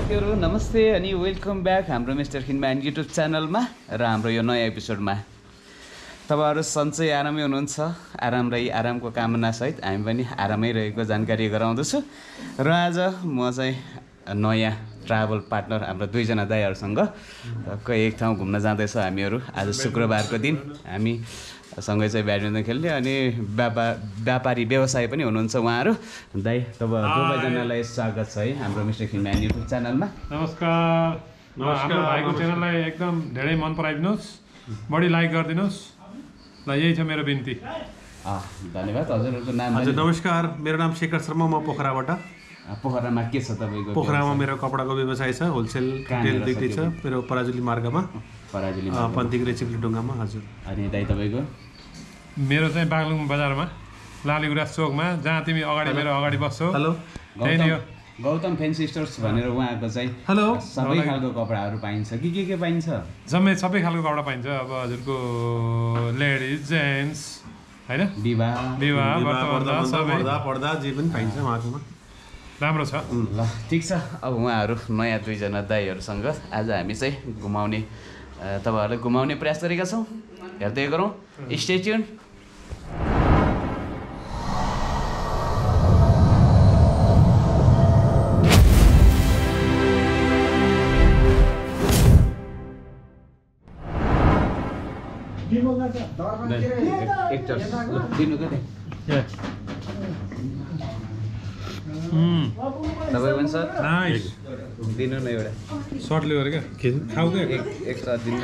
साथीहरु नमस्ते अनि वेलकम ब्याक हाम्रो मिस्टर खिनम्यान युट्युब च्यानलमा र हाम्रो यो नयाँ एपिसोडमा तपाईहरु सन्चै आरामै हुनुहुन्छ आरामको कामना सहित हामी पनि आरामै रहेको जानकारी गराउँदछु र आज म चाहिँ नयाँ ट्राभल पार्टनर हाम्रो दुईजना दाइहरुसँग एक ठाउँ घुम्न जाँदैछ हामीहरु आज शुक्रबारको दिन हामी सँगै चाहिँ ब्याडमिन्टन खेल्ने अनि व्यापारी व्यवसाय पनि हुनुहुन्छ उहाँहरु दाइ तपाईहरु दुवैजनालाई स्वागत छ है हाम्रो मिस्टर खिनम्यान युट्युब च्यानलमा नमस्कार हाम्रो भाइको च्यानललाई एकदम धेरै मन पराइदिनुस् बढी लाइक गरिदिनुस् ल यही छ मेरो बिन्ती धन्यवाद हजुरहरुको नाम हजुर नमस्कार मेरो नाम शेखर शर्मा म पोखराबाट पोखरामा के छ तपाईको पोखरामा मेरो कपडाको व्यवसाय छ होलसेल रिटेल दुईटै छ मेरो पराजुली मार्गमा पन्तिग्रे चिप्लेडुङ्गामा हजुर अनि दाइ तपाईको मेरो चाहिँ बागलुङ बजारमा लालीगुराँस चोकमा जहाँ तिमी अगाडि मेरो अगाडि बस्छौ हेलो गौतम फैन्सी स्टोर्स भनेर उहाँको चाहिँ हेलो सबै खालको कपडाहरु पाइन्छ के पाइन्छ जम्मै सबै खालको कपडा पाइन्छ अब हजुरको लेडिज जेन्ट्स हैन विवाह पर्दा जे पनि पाइन्छ उहाँकोमा राम्रो छ ल ठीक छ अब उहाँहरु नयाँ दुईजना दाइहरुसँग आज हामी चाहिँ घुमाउने तपाईहरुले घुमाउने प्रयास गरेका छौं हेर्दै गरौँ स्टे ट्युन तपाईँ पनि सर नाइस दिनु न एउटा सर्टले गरे क्या खाऊ क्या एक सर्ट दिनु न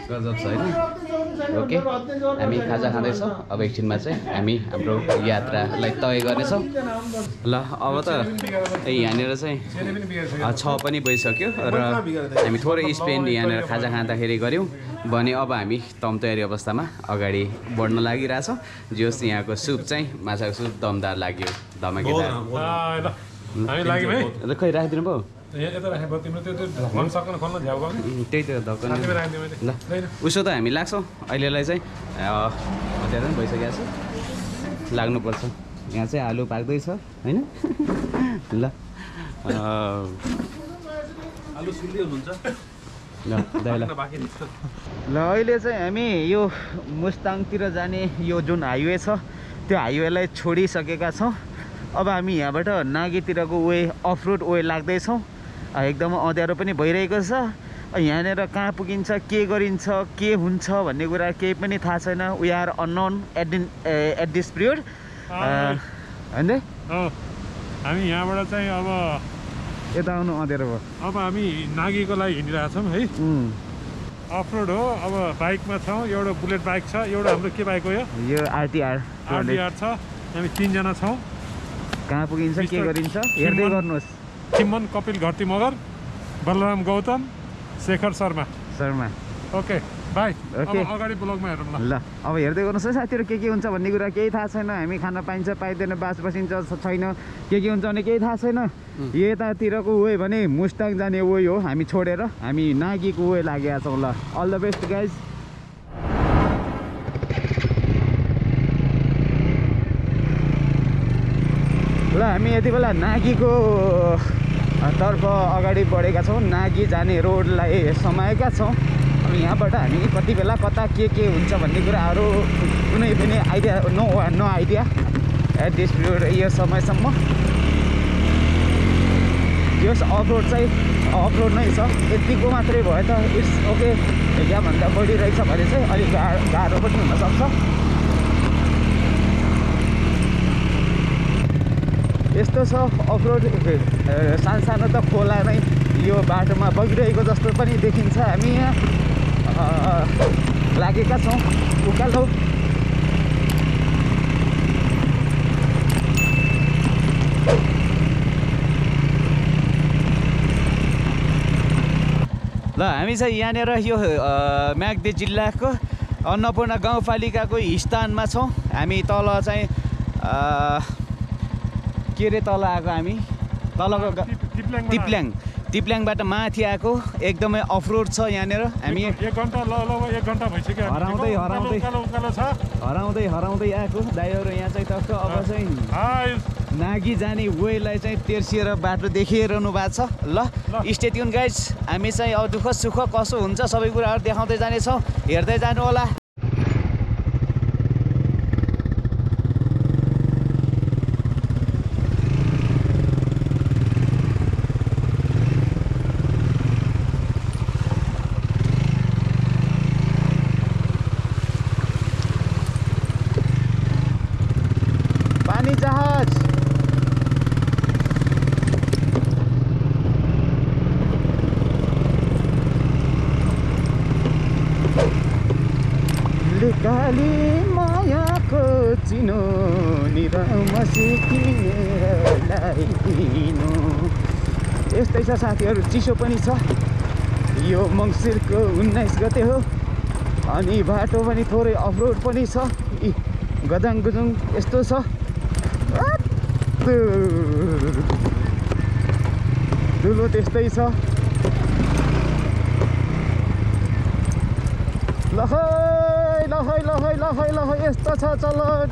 गजब छ हैन ओके हामी खाजा खाँदैछौँ अब एकछिनमा चाहिँ हामी हाम्रो यात्रालाई तय गर्नेछौँ ल अब त यहाँनिर चाहिँ 6 पनि भइसक्यो र हामी थोरै स्पेन्ड यहाँनिर खाजा खाँदाखेरि गऱ्यौँ भने अब हामी तम तयारी अवस्थामा अगाडि बढ्न लागिरहेछौँ जे होस् यहाँको सुप चाहिँ माछाको सुप दमदार लाग्यो धमाकेदार खै राखिदिनु भयो त्यही त धक्कन ल उसो त हामी लाग्छौँ अहिलेलाई चाहिँ हतियार पनि भइसकेको छ लाग्नुपर्छ यहाँ चाहिँ आलु पाक्दैछ होइन ल आलु सुल्दै हुनुहुन्छ ल अहिले चाहिँ हामी यो मुस्ताङतिर जाने यो जुन हाइवे छ त्यो हाइवेलाई छोडिसकेका छौँ अब हामी यहाँबाट नागीतिरको वे अफ रोड वे लाग्दैछौँ एकदम अँध्यारो पनि भइरहेको छ यहाँनिर कहाँ पुगिन्छ के गरिन्छ के हुन्छ भन्ने कुरा केही पनि थाहा छैन we are unknown at this period होइन हामी यहाँबाट चाहिँ अब यता आउनु अँध्यारो भयो अब हामी नागीको लागि हिँडिरहेछौँ है अफ रोड हो अब बाइकमा छौँ एउटा बुलेट बाइक छ एउटा हाम्रो के बाइक हो यो आरटिआर छ हामी 3 जना छौँ कहाँ पुगिन्छ के गरिन्छ हेर्दै गर्नुहोस् Chimman Kapil Gharti Magar Balram Gautam Shekhar Sharma okay by okay अगाडि ब्लगमा हेरौँ ल अब हेर्दै गर्नुहोस् है साथीहरु के हुन्छ भन्ने कुरा केही थाहा छैन हामी खान पाइन्छ पाइँदैन बास बसिन्छ छैन के हुन्छ भने केही थाहा छैन यतातिरको वे भने मुस्ताङ जाने वे हो हामी छोडेर हामी नागीको वे लागेका छौँ ल अल द बेस्ट गाइज ल हामी यति बेला नागीको तर्फ अगाडि बढेका छौँ नागी जाने रोडलाई समाएका छौँ अब यहाँबाट हामी कति बेला कता के हुन्छ भन्ने कुराहरू कुनै पनि idea no idea at this period यो समयसम्म यस अफ रोड चाहिँ अफ रोड नै छ यतिको मात्रै भयो त इट्स ओके यहाँभन्दा बढी रहेछ भने चाहिँ अलिक गाह्रो पनि हुनसक्छ यस्तो छ अफ रोड सानो त खोला नै यो बाटोमा बगिरहेको जस्तो पनि देखिन्छ हामी यहाँ लागेका छौँ उकालो ल हामी चाहिँ यहाँनिर यो म्याग्दी जिल्लाको अन्नपूर्ण गाउँपालिकाको स्थानमा छौँ हामी तल चाहिँ के रे तल आएको हामी तलको तिप्ल्याङबाट माथि आएको एकदमै अफ रोड छ यहाँनिर हामी 1 घण्टा लगभग 1 घण्टा भइसक्यो हराउँदै आएको दाइहरु यहाँ चाहिँ टक्क अब चाहिँ नागी जाने वेलाई चाहिँ तेर्सिएर बाटो देखिरहनु भएको छ। ल स्टे ट्युन गाइज, हामी चाहिँ अब दुःख सुख कसो हुन्छ सबै कुराहरू देखाउँदै जानेछौँ, हेर्दै जानु होला। पानी जहाज काली मायाको चिनो निरमसी किनेरलाई दिनु। यस्तै छ साथीहरू, चिसो पनि छ। यो मङ्सिरको 19 गते हो अनि बाटो पनि थोरै अफरोड पनि छ। गजाङ गुजुङ यस्तो छ। धुलो त्यस्तै छ। लहै लहै लहै लहै लहै यस्तो छ चलन।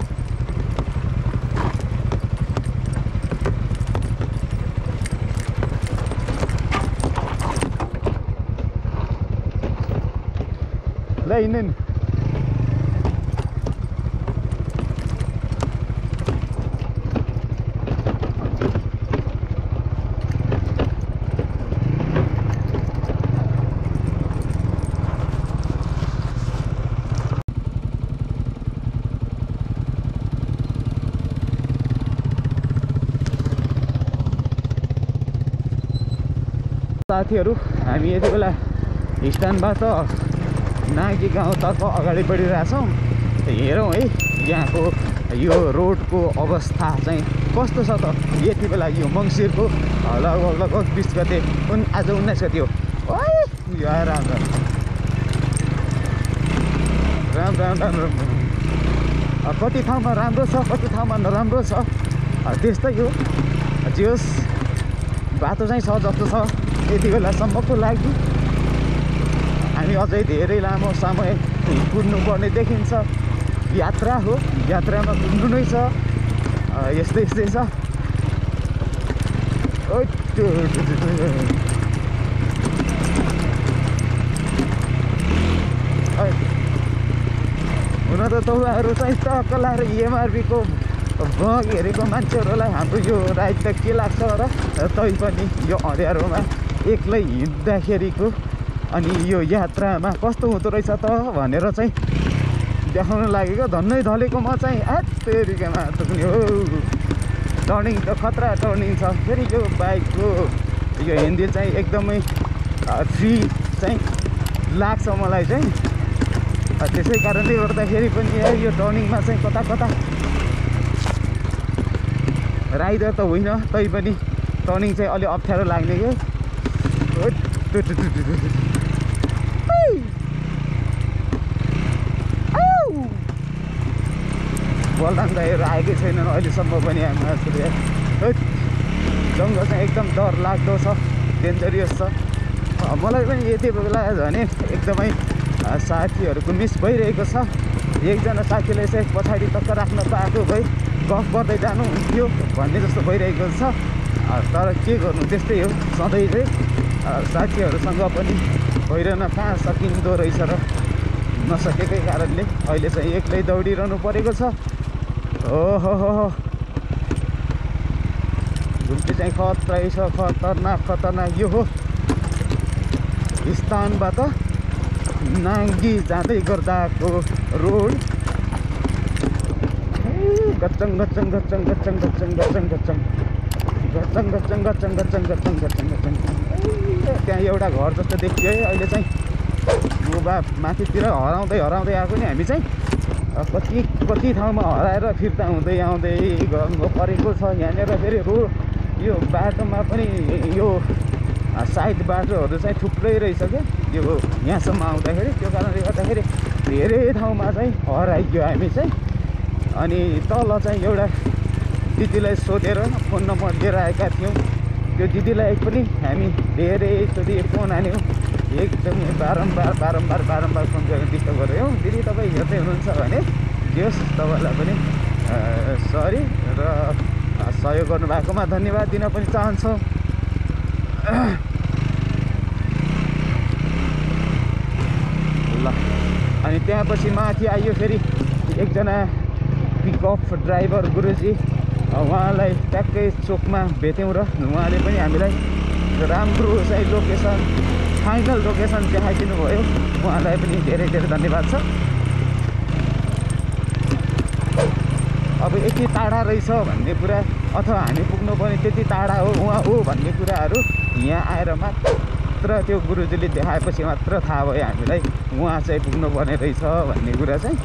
ल हिँड्नु नि। साथीहरू हामी यति बेला स्ट्यान्डबाट नागी गाउँतर्फ अगाडि बढिरहेछौँ। हेरौँ है यहाँको यो रोडको अवस्था चाहिँ कस्तो छ त। यति बेला यो मङ्सिरको लगभग 20 गते आज 19 गते हो। राम राम राम राम राम राम। कति ठाउँमा राम्रो छ, कति ठाउँमा नराम्रो छ, त्यस्तै हो। जे होस् बाटो चाहिँ छ जस्तो छ यति बेलासम्मको लागि। हामी अझै धेरै लामो समय कुद्नुपर्ने देखिन्छ। यात्रा हो, यात्रामा कुद्नु नै छ। यस्तै यस्तै छ। हुन त तपाईँहरू चाहिँ टक्क लाएर एमआरपीको भग हेरेको मान्छेहरूलाई हाम्रो यो राइड त के लाग्छ र। तैपनि यो अँध्यारोमा एक्लै हिँड्दाखेरिको अनि यो यात्रामा कस्तो हुँदो रहेछ त भनेर चाहिँ देखाउन लागेको। धन्नै ढलेको म चाहिँ तेरिकामा पनि हो। टर्निङ त खतरा टर्निङ छ। फेरि यो बाइकको यो ह्यान्डल चाहिँ एकदमै फ्री चाहिँ लाग्छ मलाई चाहिँ। त्यसै कारणले गर्दाखेरि पनि यो टर्निङमा चाहिँ कता कता राइडर त होइन तैपनि टर्निङ चाहिँ अलि अप्ठ्यारो लाग्ने के। बलराम दाइहरू आएकै छैनन् अहिलेसम्म पनि। जङ्गल चाहिँ एकदम डर लाग्दो छ, डेन्जरियस छ। मलाई पनि यति बेला झन् एकदमै साथीहरूको मिस भइरहेको छ। एकजना साथीले चाहिँ पछाडि टक्क राख्न पाएको भए गफ गर्दै जानुहुन्थ्यो भन्ने जस्तो भइरहेको छ। तर के गर्नु, त्यस्तै हो सधैँ चाहिँ साथीहरूसँग पनि भइरहन कहाँ सकिँदो रहेछ र। नसकेकै कारणले अहिले चाहिँ एक्लै दौडिरहनु परेको छ। ओहो हो घुम्ती चाहिँ खतरै छ, खतरनाक खतरनाक। यो हो स्थानबाट नाङ्गी जाँदै गर्दाको रोड। गच्चङ गच्चङ गच्चङ गच्चङ गच्चङ गच्चङ गच्चङ गच्चङ गच्चङ गच्चङ गच्चङ गच्चङ गच्चङ गच्चङ। त्यहाँ एउटा घर जस्तो देखियो है अहिले चाहिँ। बुबा माथितिर हराउँदै हराउँदै आएको नि हामी चाहिँ। कति कति ठाउँमा हराएर फिर्ता हुँदै आउँदै गर्नु परेको छ। यहाँनिर फेरि रोड यो बाटोमा पनि यो साइड बाटोहरू चाहिँ थुप्रै रहेछ क्या यो यहाँसम्म आउँदाखेरि। त्यो कारणले गर्दाखेरि धेरै ठाउँमा चाहिँ हराइयो हामी चाहिँ। अनि तल चाहिँ एउटा दिदीलाई सोधेर फोन नम्बर लिएर आएका थियौँ। त्यो दिदीलाई पनि हामी धेरैचोटि फोन हाल्यौँ। एकदमै बारम्बार बारम्बार बारम्बार फोन गरेर डिस्टर्ब गऱ्यौँ। दिदी तपाईँ हेर्दै हुनुहुन्छ भने जे होस् तपाईँलाई पनि सरी र सहयोग गर्नुभएकोमा धन्यवाद दिन पनि चाहन्छौँ। ल अनि त्यहाँपछि माथि आइयो फेरि एकजना पिकअप ड्राइभर गुरुजी, उहाँलाई ट्याक्कै चोकमा भेट्यौँ र उहाँले पनि हामीलाई राम्रो चाहिँ लोकेसन, फाइनल लोकेसन देखाइदिनु भयो। उहाँलाई पनि धेरै धेरै धन्यवाद छ। अब यति टाढा रहेछ भन्ने कुरा अथवा हामी पुग्नुपर्ने त्यति टाढा हो उहाँ हो भन्ने कुराहरू यहाँ आएर मात्र त्यो गुरुजीले देखाएपछि मात्र थाहा भयो हामीलाई उहाँ चाहिँ पुग्नुपर्ने रहेछ भन्ने कुरा चाहिँ।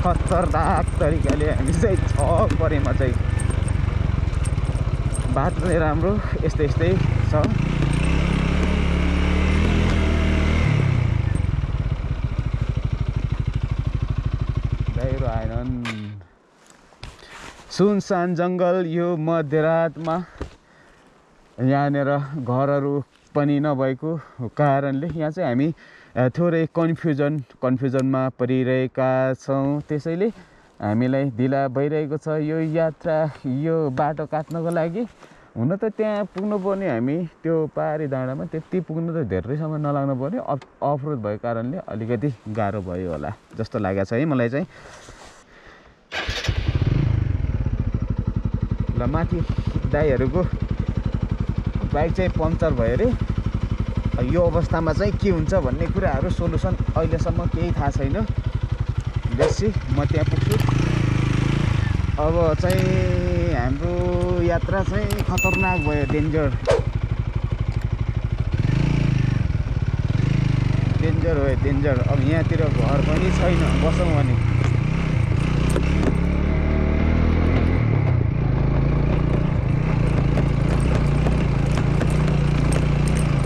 खतरनाक तरिकाले हामी चाहिँ छक परेमा चाहिँ बाटो चाहिँ राम्रो यस्तै यस्तै छ। दाइरो आएनन्। सुनसान जङ्गल यो मध्यरातमा यहाँनिर घरहरू पनि नभएको कारणले यहाँ चाहिँ हामी थोरै कन्फ्युजनमा परिरहेका छौँ। त्यसैले हामीलाई ढिला भइरहेको छ यो यात्रा, यो बाटो काट्नको लागि। हुन त त्यहाँ पुग्नुपर्ने हामी त्यो पहाडी डाँडामा त्यति पुग्नु त धेरै समय नलाग्नु पर्यो, अफरोड भएको कारणले अलिकति गाह्रो भयो होला जस्तो लागेको छ है मलाई चाहिँ। ल माथि दाइहरूको बाइक चाहिँ पङ्चर भयो अरे। यो अवस्थामा चाहिँ के हुन्छ भन्ने कुराहरू सोलुसन अहिलेसम्म केही थाहा छैन। बेसी म त्यहाँ पुग्छु। अब चाहिँ हाम्रो यात्रा चाहिँ खतरनाक भयो, डेन्जर भयो, डेन्जर। अब यहाँतिर घर पनि छैन बसौँ भने।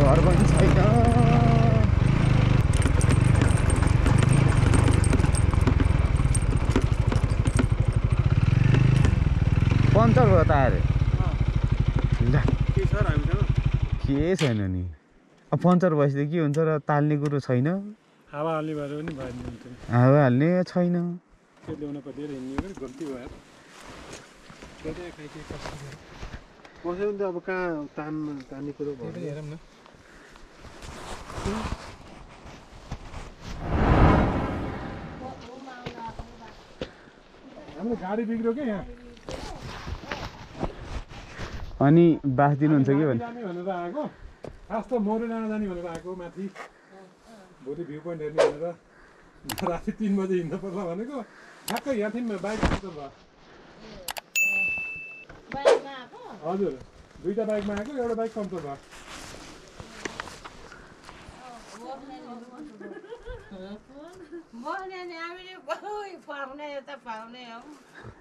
घर पनि छैन। पङ्चर भयो तार। के छैन नि, अब पङ्चर भएपछि के हुन्छ र ताल्ने कुरो छैन। हावा हाल्ने भएर पनि भएन, हावा हाल्ने छैन। ल्याउन पर्यो हिँड्ने गल्ती भयो। कसैले त अब कहाँ तान्ने कुरो भयो हेरौँ न। हाम्रो गाडी बिग्रियो क्या यहाँ। अनि बास दिनुहुन्छ कि भने भनेर आएको, खास त मोरे डाँडा जाने भनेर आएको माथि। भोलि भ्यू पोइन्ट हेर्ने भनेर राति 3 बजे हिँड्नु पर्छ भनेको। ठ्याक्कै यहाँ थियौँ बाइक पङ्चर भयो। हजुर, 2टा बाइकमा आएको, एउटा बाइक पङ्चर भयो।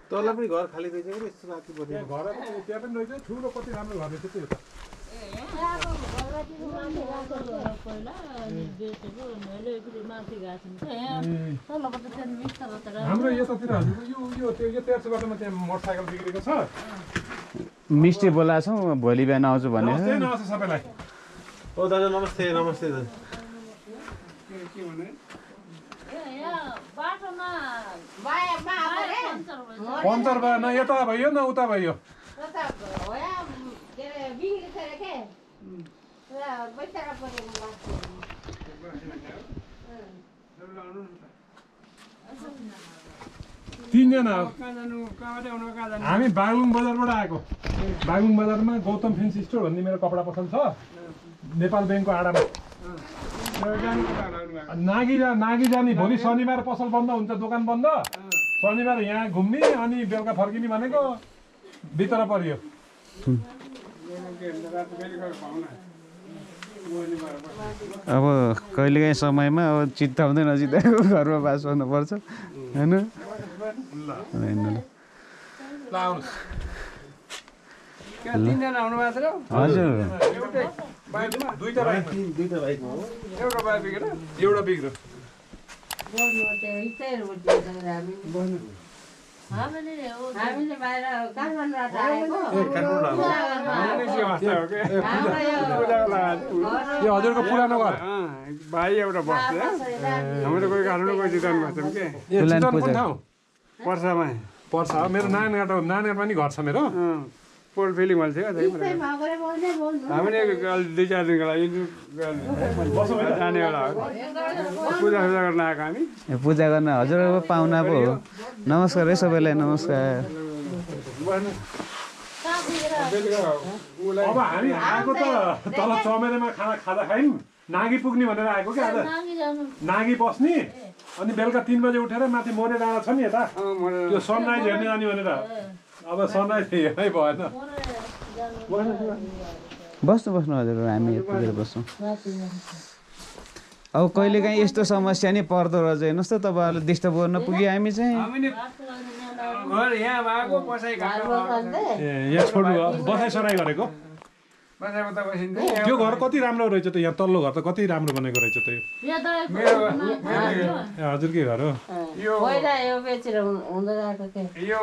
तँलाई पनि घर खाली रहेछ कि यस्तो राति पर्यो। घर त्यहाँ पनि रहेछ, ठुलो कति राम्रो घर रहेछ त्यो त। हाम्रो यतातिर हजुरको यो 1300 बाटोमा त्यहाँ मोटरसाइकल बिग्रेको छ। मिस्टी बोलाएको छौँ, भोलि बिहान आउँछु भने। नमस्ते सबैलाई। ओ दाजु नमस्ते। नमस्ते दाजु। पङ्चर भयो न, यता भयो न उता भयो। तीनजना हामी बागलुङ बजारबाट आएको। बागलुङ बजारमा गौतम फेन्सी स्टोर भन्ने मेरो कपडा पसल छ, नेपाल ब्याङ्कको आडामा। नागी जाने। भोलि शनिबार पसल बन्द हुन्छ, दोकान बन्द। शनिबार यहाँ घुम्ने अनि बेलुका फर्किने भनेको भित्र परियो। अब कहिलेकाहीँ समयमा अब चित्ताउँदै नचित्ताएको घरमा बास गर्नुपर्छ होइन। हजुर, दुईटा बाइकमा हो। एउटा बाइक बिग्रेर एउटा बिग्रो। हामीले बाहिर काठमाडौँबाट आएको। यो हजुरको पुरानो घर भाइ एउटा बस्छ। हाम्रो कोही काठमाडौँ कोही चितवन बस्छौँ के। चितवन कुन ठाउँ? पर्सामा। पर्सा हो। मेरो नानीबाट पनि घर छ मेरो। पोल फिलिङ भन्छ क्या हामीले दुई चार दिनको लागि जाने बेला हो पूजा गर्न आएको हामी पूजा गर्न हजुरको पाहुना पो हो नमस्कार है सबैलाई नमस्कार अब हामी आएको त तल चमेरेमा खाना खाँदा खायौँ नागी पुग्ने भनेर आएको क्या आज नागी बस्ने अनि बेलुका 3 बजे उठेर माथि मोरे डाँडा छ नि यता त्यो सनराइज हेर्ने जाने भनेर अब सनराइज हेर्नै भएन बस्नु हजुर हामी पुगेर बस्छौँ अब कहिलेकाहीँ यस्तो समस्या नि पर्दो रहेछ हेर्नुहोस् त तपाईँहरूले डिस्टर्ब गर्न पुग्यो हामी चाहिँ यहाँ भएको बसाइ यहाँ छोड्नु बसाइसराई गरेको त्यो घर कति राम्रो रहेछ त यहाँ तल्लो घर त कति राम्रो बनेको रहेछ त यो हजुरकै घर हो यो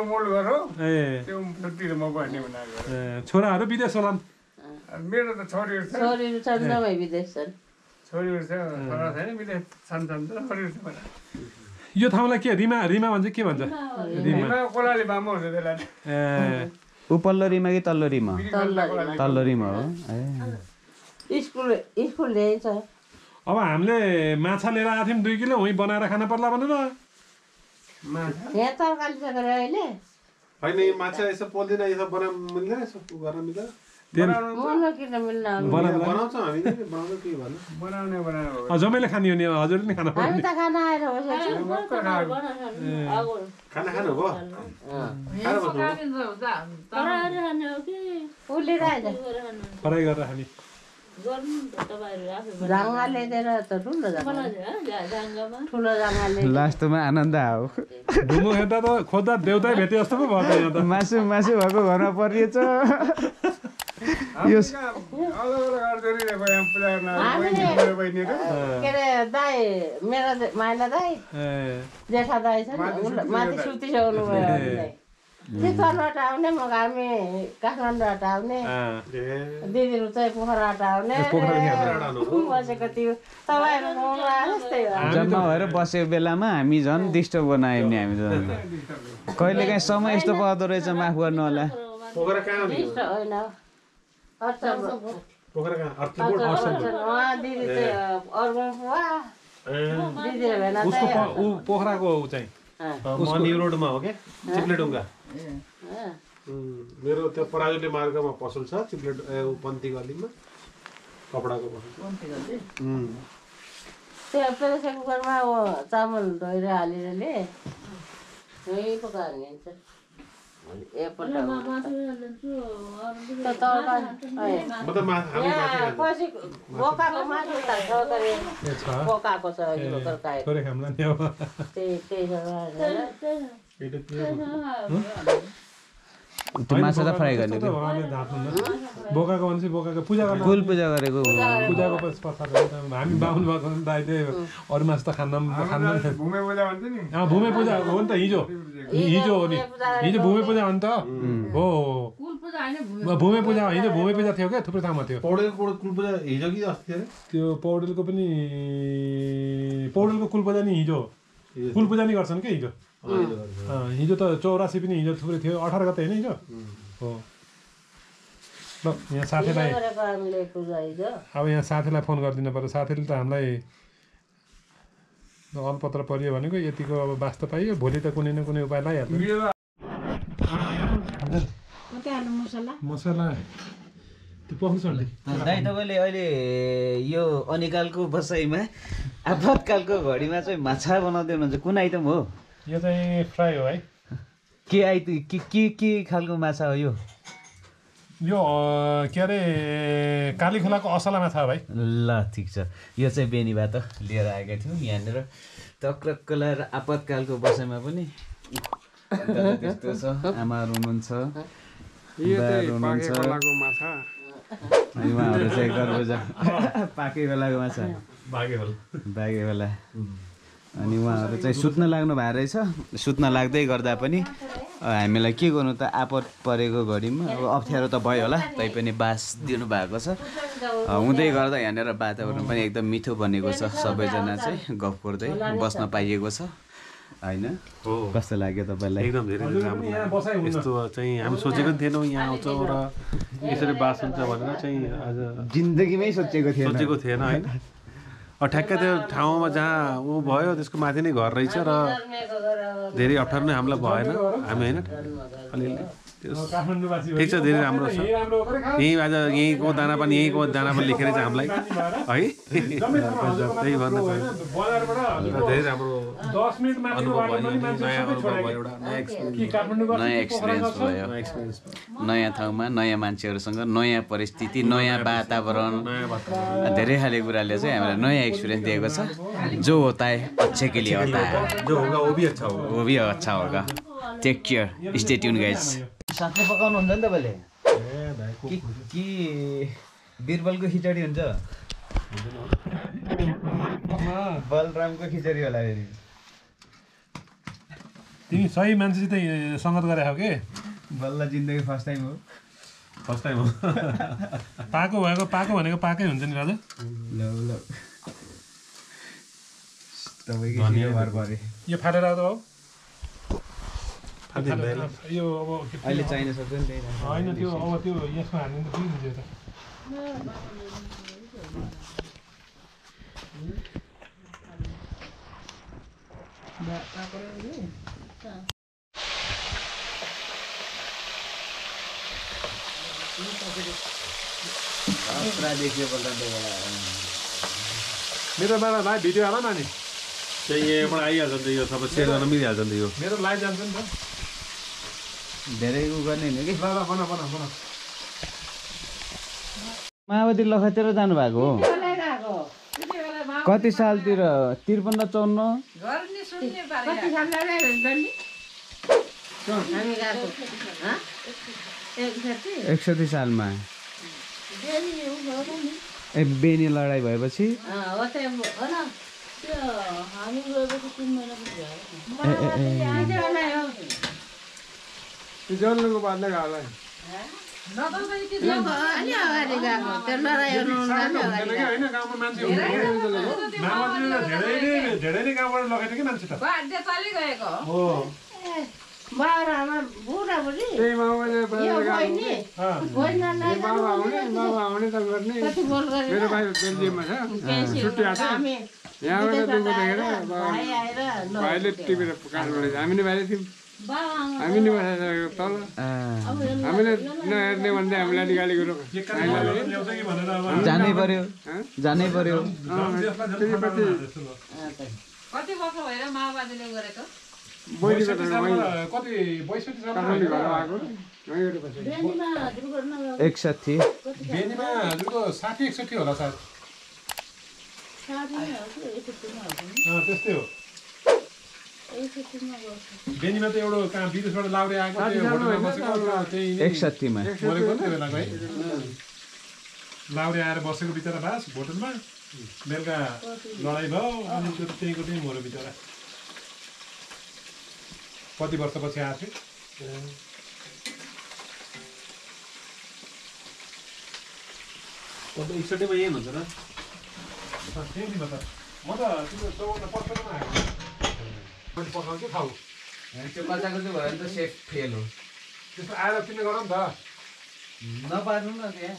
मूल घर हो त्यो म बस्ने बनाएको छोराहरू विदेश होलान् मेरो त छोरीहरू छ छोरीहरू छन् सबै विदेश छन् छोरीहरू छ छोरा छैन विदेश छन् त छोरीहरू छ यो ठाउँलाई के रिमा रिमा भन्छ के भन्छ रिमा कोलाली बामो हुन्छ त्यसलाई उपल्लो रिमा कि तल्लो रिमा तल्लो रिमा हो स्कुल ल्याइन्छ अब हामीले माछा लिएर आएको थियौँ 2 किलो वहीँ बनाएर खान पर्ला भनेर यहाँ तरकारी सकेर अहिले होइन यो माछा यसो पोल्दैन यसो बना मिल्दैन यसो गर्न मिल्दैन मन किन मिल्न बनाउँछौँ हामीले बनाउँदा के भन्नु बनाउने जमैले खाने हो नि हजुरले नि खान हामी पर्ने त खाना आएर खाना खानु भयो उसले फ्राई गरेर खाने झाङ्गा ल्याइदिएर त ठुलो झाङ्गाले लास्टमा आनन्द आयो ढुङ्गो हेर्दा त खोज्दा देउतै भेटे जस्तो पो भयो त यहाँ त मासु भएको घरमा परिएछ यो के अरे दाई मेरो माइला दाई जेठा दाई छ नि माथि सुतिसक्नु भयो चितवनबाट आउने म हामी काठमाडौँबाट आउने दिदीहरू चाहिँ पोखराबाट आउने बसेको थियो तपाईँहरू जस्तै जम्मा भएर बसेको बेलामा हामी झन् डिस्टर्ब गर्न आयौँ नि हामी झन् कहिलेकाहीँ समय यस्तो पर्दो रहेछ माफ गर्नु होला पोखरा कहाँ हो नि होइन पोखरा कहाँ उहाँ दिदी चाहिँ अर्बन पुवा दिदी भेना उसको ऊ पोखराको ऊ चाहिँ म न्यु रोडमा हो क्या चिप्लेडुङ्गा मेरो त्यो पराजुली मार्गमा पसल छ चिप्लेड पन्ती गल्लीमा कपडाको पसल त्यो प्रेसर कुकरमा चामल धोएर हालेरले यही पकाएर ल्याइन्छ बोकाको मासु बोकाको छ थोरै खामला नि अब त्यो माछा त फ्राई गर्ने बोकाको भनेपछि बोकाको पूजा गर्न कुल पूजा गरेको पूजाको पश्चात हामी बाहुन भएको दाइले अरू मासु त खान्न भूमि पूजा भन्छ नि भूमि पूजा हो नि त हिजो हो नि हिजो भूमि पूजा हो नि त हो भूमि पूजा हिजो भूमि पूजा थियो क्या थुप्रै ठाउँमा थियो पौडेलको कुल पूजा हिजो कि अस्ति अरे त्यो पौडेलको कुल पूजा नि हिजो कुल पूजा नि गर्छन् क्या हिजो हिजो त 84 पनि हिजो थुप्रै थियो 18 गते होइन हिजो हो ल यहाँ साथीलाई अब यहाँ साथीलाई फोन गरिदिनु पर्यो साथीले त हामीलाई अलपत्र परियो भनेको यतिको अब वास्ता पाइयो भोलि त कुनै न कुनै उपाय लगाइहाल्छ मसला त्यो पक्नु छ दाइ तपाईँले अहिले यो अनिकालको बसाइमा आपतकालको घडीमा चाहिँ माछा बनाउँदै हुनुहुन्छ कुन आइटम हो यो चाहिँ फ्राई हो है के के खालको माछा हो यो के अरे काली खोलाको असला माछा हो भाइ ल ठिक छ यो चाहिँ बेनी भात लिएर आएका थियौँ यहाँनिर तक्रक्क लगाएर आपतकालको बसाइमा पनि त्यस्तो छ आमाहरू हुनुहुन्छ उहाँहरू चाहिँ गर्बजा पाके बेलाको माछा बागे बेला अनि उहाँहरू चाहिँ सुत्न लाग्नु भएको रहेछ सुत्न लाग्दै गर्दा पनि हामीलाई के गर्नु त आपत परेको घडीमा अब अप्ठ्यारो त भयो होला तैपनि बास दिनुभएको छ हुँदै गर्दा यहाँनिर वातावरण पनि एकदम मिठो बनेको छ सबैजना चाहिँ गफ गर्दै बस्न पाइएको छ होइन हो कस्तो लाग्यो तपाईँलाई एकदम धेरै राम्रो यहाँ बसाइ हुन्न यस्तो चाहिँ हामी सोचेको पनि थिएनौँ यहाँ आउँछ र यसरी बास हुन्छ भनेर चाहिँ आज जिन्दगीमै सोचेको थिएन थिएन होइन ठ्याक्कै त्यो ठाउँमा जहाँ ऊ भयो त्यसको माथि नै घर रहेछ र धेरै अप्ठ्यारो नै हामीलाई भएन हामी होइन अलिअलि काठमाडौँवासी ठिक छ धेरै राम्रो छ यहीँ आज यहीँको दानापानी लेखेर चाहिँ हामीलाई है त्यही भन्न चाहन्छु धेरै राम्रो 10 मिनेट माथिको बाटो पनि मान्छे सबै छोडेको नयाँ एक्सपिरियन्स भयो नयाँ ठाउँमा नयाँ मान्छेहरूसँग नयाँ परिस्थिति नयाँ वातावरण धेरै खाले कुराले चाहिँ हामीलाई नयाँ एक्सपिरियन्स दिएको छ जो होता है अच्छे के लिए होता है जो होगा वो भी अच्छा होगा वो भी अच्छा होगा take care stay tune guys साथै पकाउनु हुन्छ नि तपाईँले कि बिरबलको खिचडी हुन्छ बलरामको खिचडी होला फेरि तिमी सही मान्छेसित सङ्गत गरेको के बल्ल जिन्दगी फर्स्ट टाइम हो पाको भनेको पाकै हुन्छ नि राजा ल ल तपाईँको धन्यवाद गरे यो फाटेर आउँदा हो यो अब अहिले चाहिन सक्छ नि त्यही होइन त्यो अब त्यो यसमा हाल्नु त के हुन्छ त मेरो बेला भाइ भिडियो हाल न नि चाहिँ यहाँबाट आइहाल्छ नि त यो सबै सेयर गर्न मिलिहाल्छ नि त यो मेरो लाइभ जान्छ नि त धेरै उ गर्ने होइन कि ल बना माओवादी लखतिर जानुभएको हो कति सालतिर 53-54 सालमा ए बेनी लडाइँ भएपछि जन्मको बादले गाला होइन गाउँमा मान्छे धेरै नै गाउँबाट लगाएको थियो कि मान्छे त हो त्यही माओवादीले बाबा आउने त गर्ने मेरो भाइ बेल्जियममा छ छुट्टी आएको यहाँबाट दिनको देखेर भाइले टिपेर काठमाडौँ हामी नै भाइले थियौँ हामी नै बसाइसकेको तल हामीले नहेर्ने भन्दै हामीलाई अलिक गाली गरौँ जानै पर्यो कति वर्ष भएर माओवादीले गरेको कति 62 साल काठमाडौँ घर आएको 61 बेनीमा हजुरको 60-61 होला सायद त्यस्तै हो बेनीमा त एउटा कहाँ विदेशबाट लाउरे आएको त्यही 61 मा मरेको त्यो बेलाको है लाउरे आएर बसेको बिचरा बास होटलमा बेलुका लडाइँ भयो अनि त्यो त्यहीँको त्यहीँ मऱ्यो बिचरा कति वर्षपछि आएको थियो 61 मा यही हुन्छ र त्यहीँनिर त म त त्यो 54 मा आएको मैले पकाउँ के खाऊ त्यो कचाको चाहिँ भयो भने त सेफ फेल हो त्यस्तो आएर किन गर नि त नपार्नु न त्यहाँ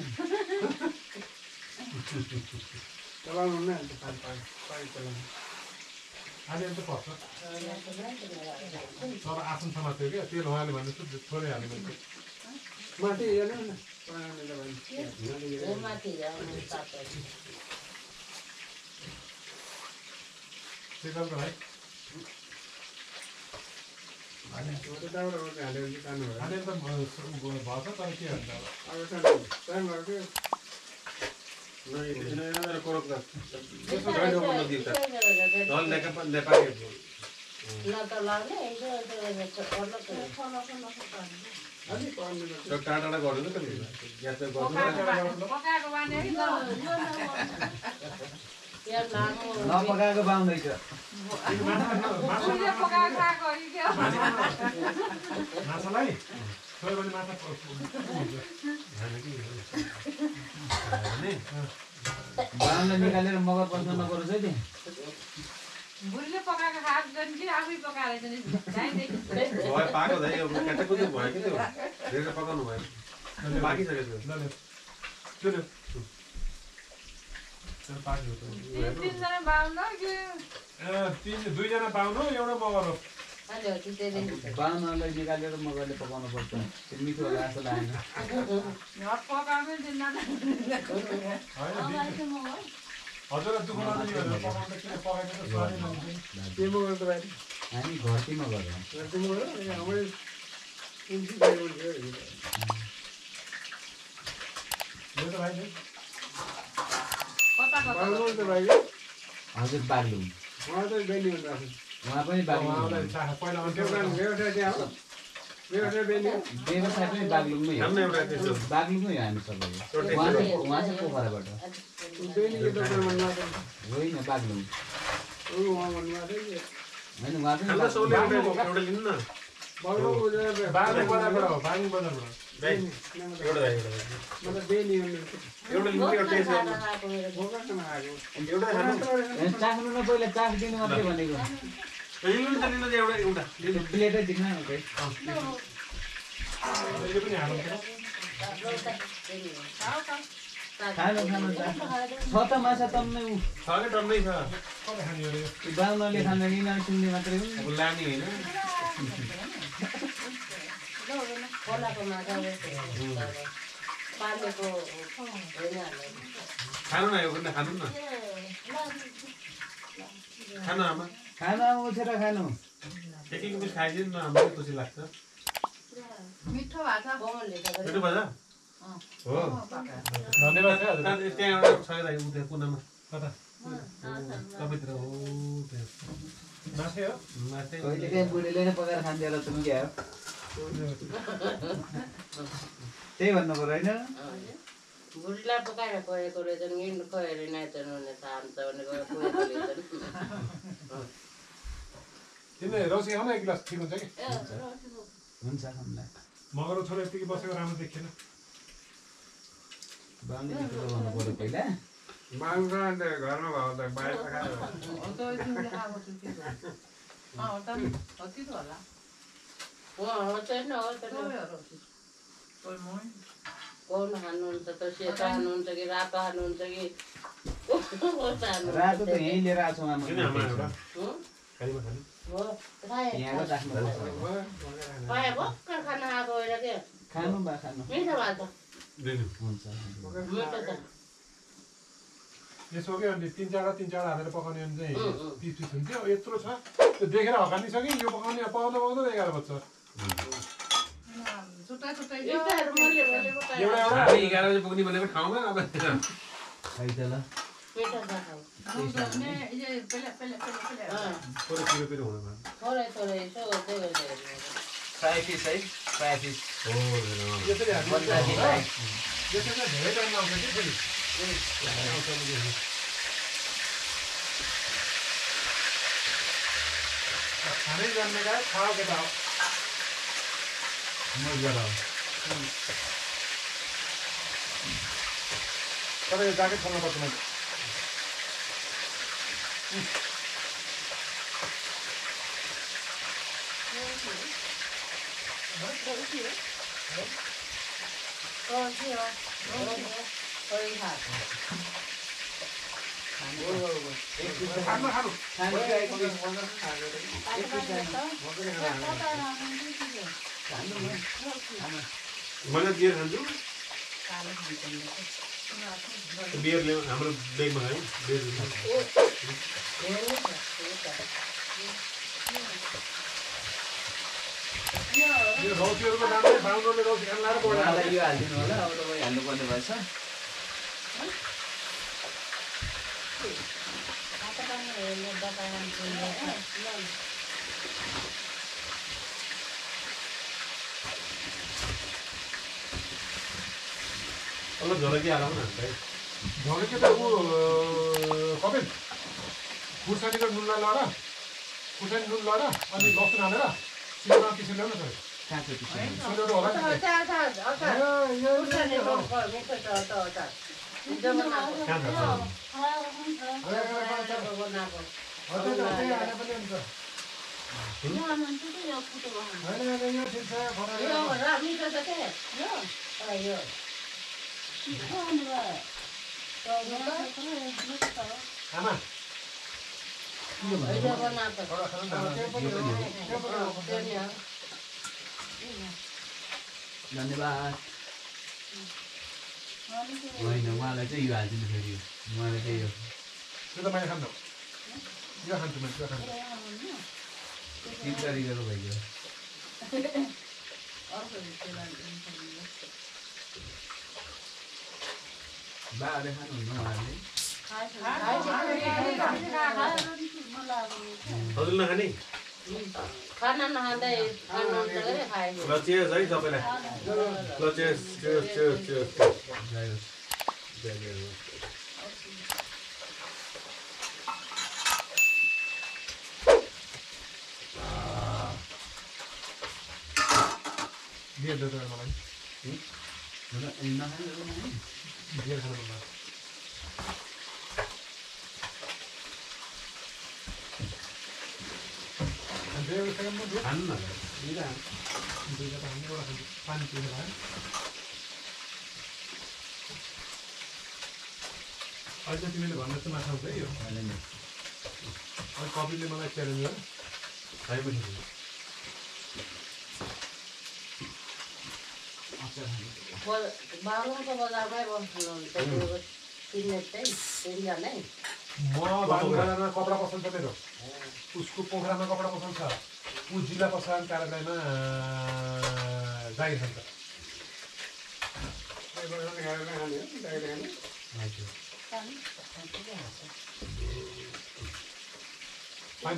चलाउनु न आज त पर्छ तर आसन समाज थियो क्या तेल उहाँले भने जस्तो थोरै हाल्यो मैले माथि हेर्नु न भाइ हालेर त भएछ तर के हुन्छ टाढा गर्नु त नपकाएको बाउँदैछ माछालाई माछा बाउँलाई निकालेर मगर बस्न नपरोस् है त्यहाँ बुढीले पकाएको खास गरी आफै पकाएर चाहिँ गाईदेखि भयो पाको दाइ यो काटेकुटे भयो कि त्यो धेरै पकाउनु भयो पाकिसक्यो त्यो तिनजना बाहुन कि दुईजना पाउनु एउटा मगर हो बाहुनलाई निकालेर मगरले पकाउनु पर्छ त्यो मिठो होला जस्तो लागेन पकाउनै दिन्न हजुरलाई दुःख लाग्ने भनेर पकाउँदा किन पकाएको त स्वादै लाग्दैन हामी घरतीमा गएर यो त भाइ हजुर बाग्लुङ उहाँ पनि बाग्लुङ पहिला व्यवसाय पनि बाग्लुङमै हो बाग्लुङमै हो हामी सबै उहाँ चाहिँ पोखराबाट होइन बाग्लुङ होइन उहाँ पनि चाख्नु न पहिला चाखिदिनु मात्रै भनेको प्लेटै दिनु न खै खानु खानु छ त माछा टन्नै बाहुनाले खाना कि सुन्ने मात्रै हो लाने होइन खानु न यो पनि खानु न खानु आमा खाना उठेर खानु एक पिस खाइदिनु न हामीलाई खुसी लाग्छ मिठो भएको मिठो भएछ हो धन्यवाद त्यहाँ एउटा छ दाइ उठे कुनामा कता तपाईँतिर हो माछे हो माथि कहिले काहीँ बुढीले नै पकाएर खान्थ्यो र तुम क्या हो त्यही भन्नु पर्यो होइन बुढीलाई पकाएर परेको रहेछ नि खैर नाचन हुने चाहन्छ भनेको तिमीले रौसी खानु एक गिलास ठिक हुन्छ कि हुन्छ हामीलाई मगर छोरा यतिकै बसेको राम्रो देखिएन बाहुनले मिठो बनाउनु पर्यो पहिला माग्छ अन्त घरमा भयो त बाहिर खाएर कौन खानुहुन्छ त सेतो खानुहुन्छ कि रातो खानुहुन्छ कि रातो त यहीँ लिएर आएको छौँ आमा यहाँको राख्नु भर्खर खाना आएको होइन के खानु बा खानु मिठो भएको हुन्छ मिठो छ यसो के अनि तिन चारवटा हालेर पकाउने भने चाहिँ पिस पिस हुन्थ्यो यत्रो छ त्यो देखेर हकालिसक्यो यो पकाउने पकाउँदा 11 बज्छ छुट्टा छुट्टै एउटा हामी 11 बजे पुग्ने भनेको ठाउँमा अब खै त ल मिठो छ पुरै पिरो हुनु भयो थोरै थोरै यसो त्यही गरेर फ्राई फिस है फ्राई फिस हो यसरी हामी बन्दाजी फ्राई यसरी चाहिँ धेरै टाइम लाग्छ कि फेरि खानै जान्ने गाई खाओ केटा हो मजा हो तर यो ज्याकेट खोल्न पर्छ मैले खानु खानु मैले बियर खान्छु बियर ल्याउ हाम्रो बेगमा खायौँ बियर यो रौसीहरूको नामले बाहुनले रौसी खान लाएर बोलाएर मलाई यो हालिदिनु होला अब तपाईँ हाल्नुपर्ने भएछ अलग झलकी हालौँ न झोलेके त ऊ कपेल खुर्सानीको नुन लगाएर खुर्सानी नुन लगाएर अनि लसुन हालेर सिलौटमा पिसेर ल्याउन छोरे काँचो पिस सिलौटो होला नि धन्यवाद होइन उहाँलाई चाहिँ यो हालिदिनु फेरि उहाँले चाहिँ यो तिन तरिकाको भइयो बाले खानुहुन्छ उहाँहरूले हजुर नखाने खाना नखाँदै खायो ल चेयर्स है सबैलाई ल चेयर्स चेयर्स चेयर्स चेयर्स अहिले तिमीले भन्नु जस्तो माछा हुन्छ है यो अहिले कपिलले मलाई च्यालेन्ज गर्यो खाएपछि बाबुको बजारमै बस्नुहुन्छ किन्ने चाहिँ तिनजनै म बाबुघरमा कपडा पसल छ मेरो उसको पोखरामा कपडा पसल छ ऊ जिल्ला प्रशासन कार्यालयमा जागिर छ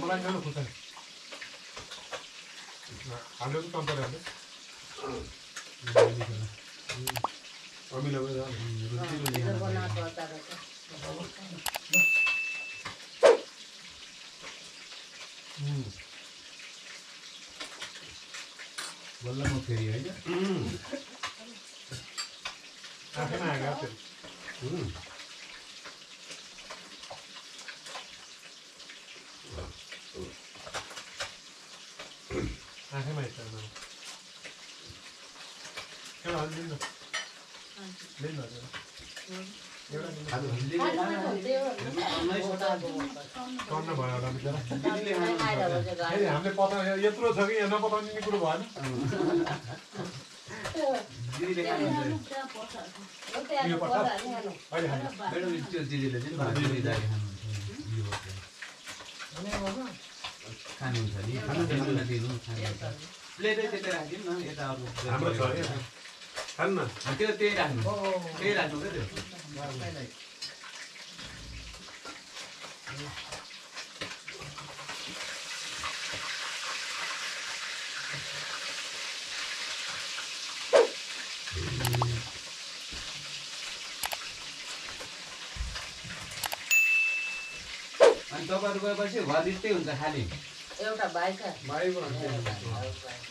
मलाई जानु खुल्छ नि हाम्रो चाहिँ कम्पनी हाल्छ बल्ल म फेरि होइन आफैमा आएको फेरि आफैमा हेर्छ एउटा हालिदिनु न लिनु हजुर टन्न भयो होला बिचरा हामीले पता यत्रो छ कि यहाँ नपताउने कुरो भएन यो पठाऊ अहिले खानुहुन्छ नि दिनु प्लेटै त्यतै राखिदिनु न यता अरू हाम्रो छ क्या खानु न त्यो त्यही राख्नु क्या त्यो अनि तपाईँहरू गएपछि घर रित्तै हुन्छ खालि एउटा भाइ छ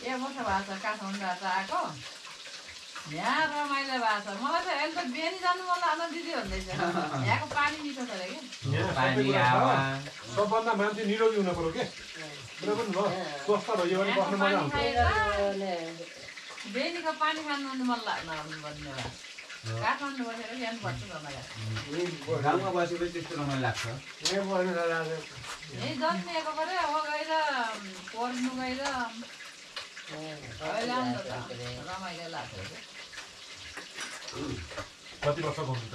ए मोटो भएको छ काठमाडौँबाट आएको यहाँ रमाइलो भएको छ मलाई त अहिले त बेनी जानु मन लाग्दैन दिदी भन्दैछ यहाँको पानी मिठो छ अरे कि पानी हावा सबभन्दा मान्छे निरोगी हुनु पर्यो के पुरा पनि ल स्वस्थ रह्यो भने बस्नु मजा आउँछ बेनीको पानी खानु मन लाग्दैन भन्ने भए काठमाडौँ बसेर बिहान बस्छु रमाइलो गाउँमा बसेपछि त्यस्तो रमाइलो लाग्छ यही जन्मिएको पऱ्यो अब गएर पढ्नु गएर रमाइलो लाग्छ कति वर्षको हुनुहुन्छ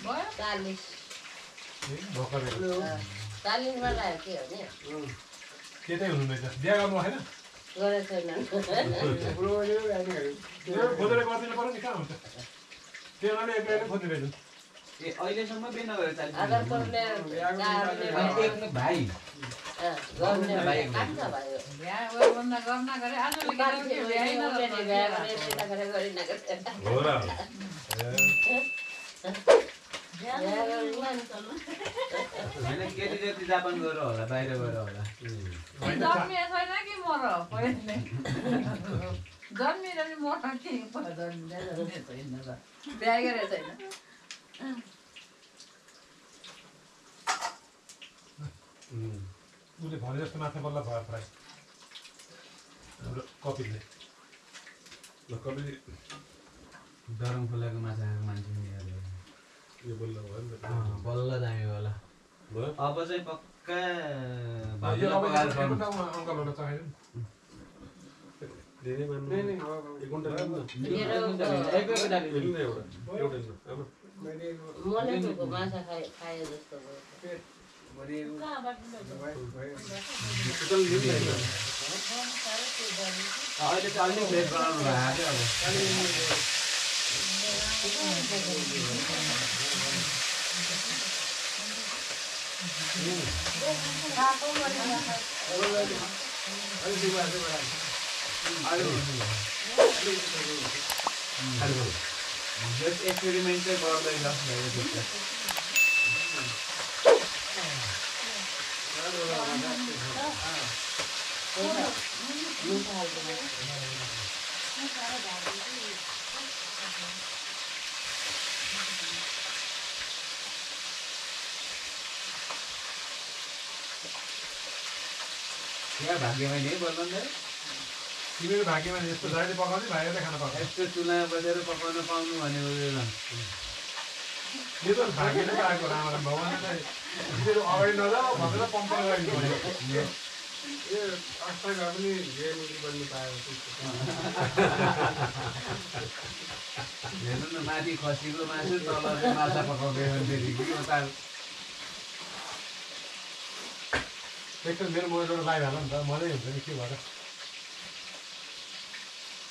भयो 40 भर्खर 40बाट आयो के हो नि त्यतै हुनुहुँदैछ बिहा गर्नु भएन गरेको छैन खोजेर गरिदिनु पर्यो नि कहाँ हुन्छ त्यो उनीहरूले एक्लैले खोजिरहेछन् ए अहिलेसम्म बिहे नगरेर आधार कार्डले चालिस भाइ गर्ने भाइ कान्छ भयो बिहा गर्नुभन्दा गर्न गरे आजले हो र होइन केटी जति जापान गएर होला बाहिर गएर होला जन्मिए छैन कि मर पहिले जन्मिएर नि मर कि जन्मिए छैन बिहा गरेको छैन उसले भने जस्तो माछा बल्ल भयो प्राय हाम्रो कपिलले ल कपिल गरम खोलाको माछा मान्छे यो बल्ल भयो नि त बल्ल जाने होला भयो अब चाहिँ पक्का यो अब अङ्कलहरु चाहियो धेरै मान्नु नहीं नहीं एक घन्टा लाग्यो मलेको माछा खायो जस्तो भयो अहिले त अलि प्लेट बनाउनु भएको अब जस्ट एक्सपेरिमेन्ट चाहिँ गर्दैन यहाँ भाग्यमा नि बोल्नु तिमीले भाग्यमा यस्तो जहिले पकाउने भाइहरूले खाना पाउँछ यस्तो चुल्हामा बसेर पकाउन पाउनु भनेको यो त भाग्यले पाएको रामराम भगवान्ले चाहिँ तिमीहरू अगाडि नजाऊ भनेर पम्प लगाइदिनु भन्यो ये आस्था का अपनी गेम की बनने पाया हेर्नु न माथि खसीको मासु तल चाहिँ माछा पकाउँदै फेरि के हो त एकचोटि मेरो मोबाइलबाट लाइभ हाल नि त मजै हुन्छ नि के भएर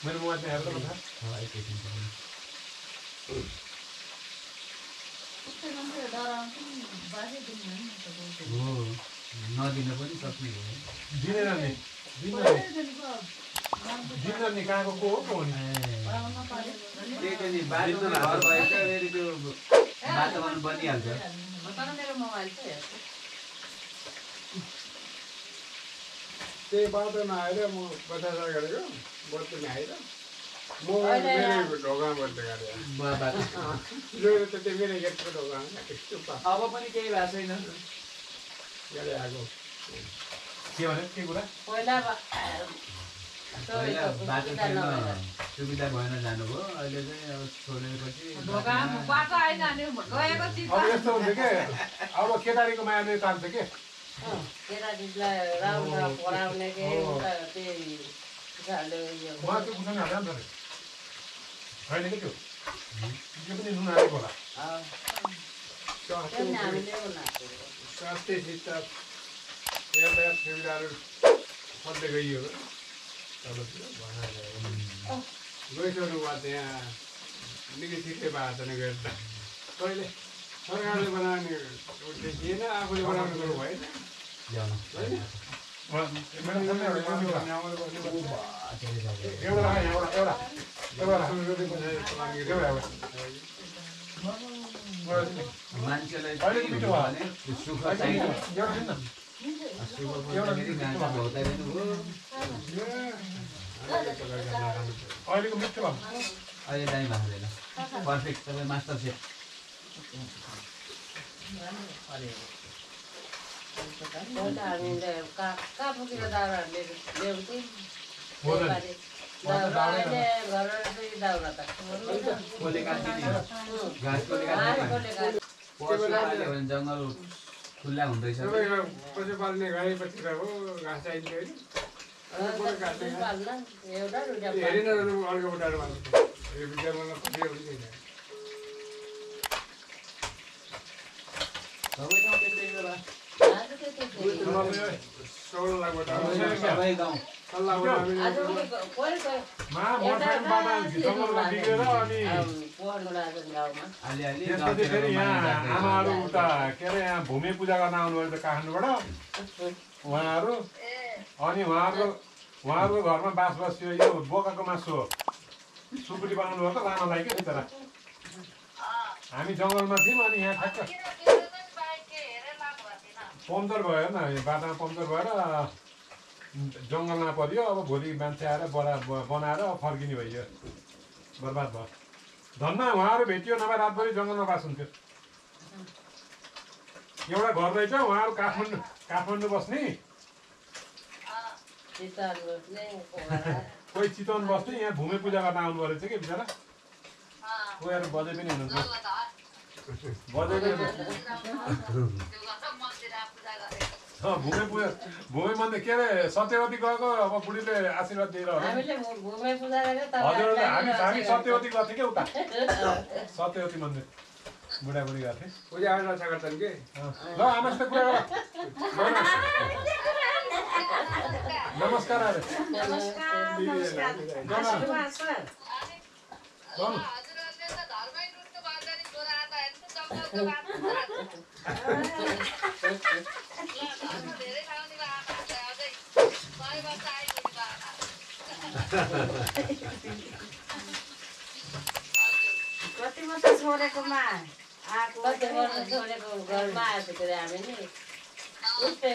मेरो मोबाइल चाहिँ हेर्छ न नदिन पनि सक्ने हो दिँदैन नि दिन्न नि कहाँको को हो नि त्यही त नि बाटोमा घर भएछ फेरि त्यो वातावरण बनिहाल्छ मेरो मोबाइल चाहिँ त्यही बाटोमा आएर म बचासा गरेको बत्तीमा आएर म मेरो ढोकामा बस्दै गरेँ जो त त्यो मेरो गेटको ढोकामा अब पनि केही भएको छैन गरे आएको के भने के कुरा पहिला बाटो छैन सुविधा भएन जानुभयो अहिले चाहिँ अब छोडेपछि ढोकामा बाटो आएन अनि गएको चिज अब यस्तो हुन्छ के अब केटारीको मायाले तान्छ के केटाटीलाई राम्रो पढाउने के त्यही उहाँ त्यो खुर्सानी हाल्दा नि त होइन कि त्यो त्यो पनि नुन हालेको होला स्वास्थ्य शिक्षा यातायात सुविधाहरू सधैँ गइयो गइसक्नु भयो त्यहाँ निकै छिट्टै भएको छैन गएर त कहिले सरकारले बनाउने देखिएन आफूले बनाउनु कुरो भएन मान्छेलाई भने सुख चाहिन्छ सुख खोज्दाखेरि गाँजा भौतारिनु भयो अहिलेको मिठो भयो अहिले दामी भाँदैन पर्फेक्ट तपाईँ मास्टर सेफ हामीले कहाँ पुगेर दाउराहरूले ल्याउँथ्यौँ अहिले घरबाट चाहिँ दाउरा त कसले काटिदिने घाँस कसले काटिदिने पशु पाल्यो भने जङ्गल खुल्ला हुँदैछ तपाईँको पशु पाल्ने गाई पछि हो घाँस चाहिन्छ एउटा हेरेन अर्को बुढाहरू भन्छ यो विद्यालयमा कति हुन्छ सबै ठाउँ त्यस्तै छ बा सबै गाउँ त्यसपछि फेरि यहाँ आमाहरू उता के अरे यहाँ भूमि पूजा गर्न आउनुभयो त काठमाडौँबाट उहाँहरू अनि उहाँहरूको घरमा बास बस्यो यो बोकाको मासु हो सुकुटी बनाउनु भयो त लामालाई के बिचरा हामी जङ्गलमा थियौँ अनि यहाँ ठ्याक्क पम्चर भयो न बाटोमा पम्चर भएर जङ्गलमा पर्यो अब भोलि मान्छे आएर बनाएर फर्किने भइयो बर्बाद भयो धनमा उहाँहरू भेटियो नभए रातभरि जङ्गलमा बास हुन्थ्यो एउटा घर रहेछ उहाँहरू काठमाडौँ बस्ने चितवन बस्ने पोखरा कोही चितवन बस्ने यहाँ भूमि पूजा गर्न आउनु रहेछ कि बिचरा कोहीहरू बजे पनि हुनुहुन्छ बजे भूमि मन्दिर के अरे सत्यवती गएको अब बुढीले आशीर्वाद दिएर हामीले भूमि पूजा गरेर हजुर हामी सत्यवती गएको थियौँ क्या उता सत्यवती मन्दिर बुढाबुढी गएको थिएँ पूजा गर्न रक्षा गर्छन् कि ल आमासित कुरा गर नमस्कार अरे कति मात्रै छोडेकोमा आएको छोडेको घरमा आएको थियो हामी नि उस्तै